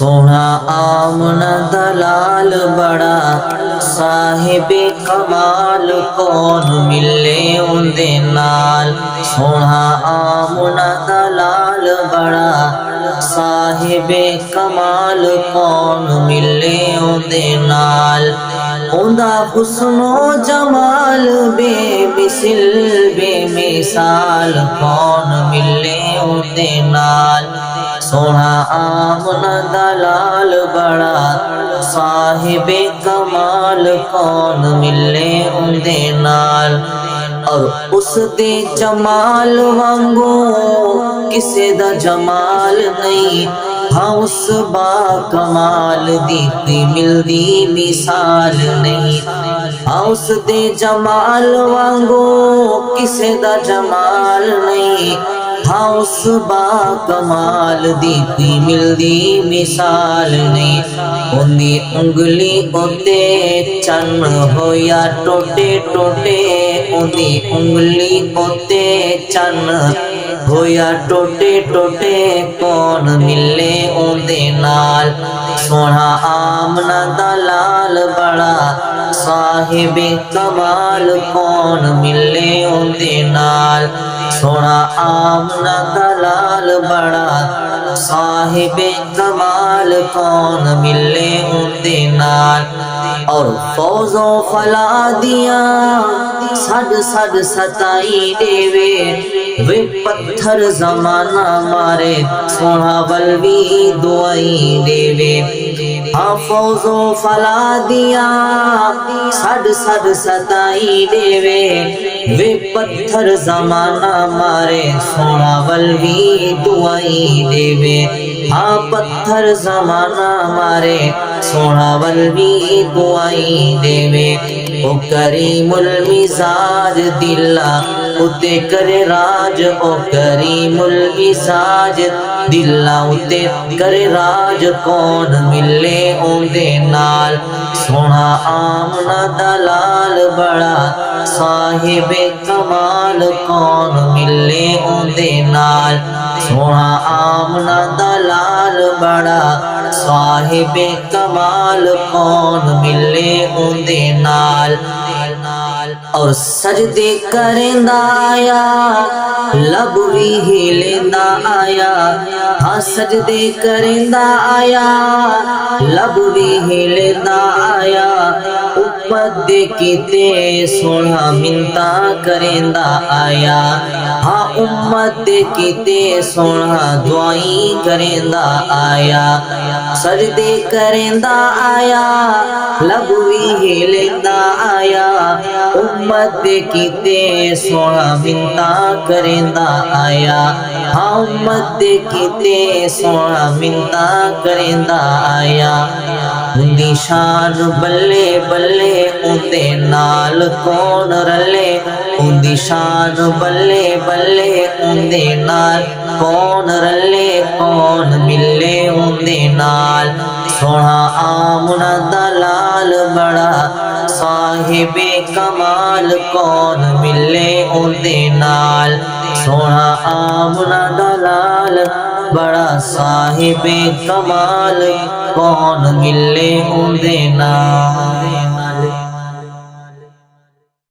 سونا آمنا دلال بڑا صاحب کمال کون ملے اندے نال سونا آمنا دلال بڑا صاحب کمال کون ملے اندے نال اوندا حسن و جمال بے مثل بے مثال کون ملے اندے نال سونا آمنا دلال بڑا صاحب کمال کون ملے اندے نال اور اس دے جمال وانگو کسے دا جمال نہیں ہاں اس با کمال دی کوئی ملدی مثال نہیں ہاں اس دے جمال وانگو کسے دا جمال نہیں ہاں اس با کمال دی کوئی ملدی مثال نہیں اندی انگلی اوتے چن ہو یا ٹوٹے ٹوٹے اندی انگلی اوتے چن ہو یا ٹوٹے ٹوٹے کون ملے اندے نال سونا آمنا دلال بڑا صاحب کمال کون ملے اندے نال سونا آمنا دلال بڑا صاحب کمال کون ملے اندے نال اور فوز و فلا دیا سڈ سڈ ستائی دے وے پتھر زمانہ مارے سونا ولوی دعائی دے وے ہاں فوز و فلا دیا سڈ سڈ ستائی دے وے پتھر زمانہ مارے سونا ولوی دعائی دے وے ہاں پتھر زمانہ مارے سونا ولوی دعائی دے وے او کریم المزاج دلا اتے کرے راج او کریم المزاج دلا اتے کرے راج کون ملے اندے نال سونا آمنا دلال بڑا صاحب کمال کون ملے اندے نال سونا آمنا دلال بڑا صاحب کمال کون ملے اندے نال اور سجدے کریندا آیا لب بھی ہلیندا آیا ہاں سجدے کریندا آیا لب بھی ہلیندا آیا امت دے کیتے سونا منتا کریندا آیا ہاں امت دے کیتے سونا دعائی کریندا آیا سجدے کریندا آیا لب بھی ہلیندا آیا امت دے کیتے سونا منتا کریندا آیا ہاں امت دے کیتے سونا منتا کریندا آیا اندی شان بلے بلے اندے نال کون رلے اندی شان بلے بلے اندے نال کون رلے کون ملے اندے نال سونا آمنا دلال بڑا صاحب کمال کون ملے اندے نال سونا آمنا دلال بڑا صاحب کمال کون ملے اندے نال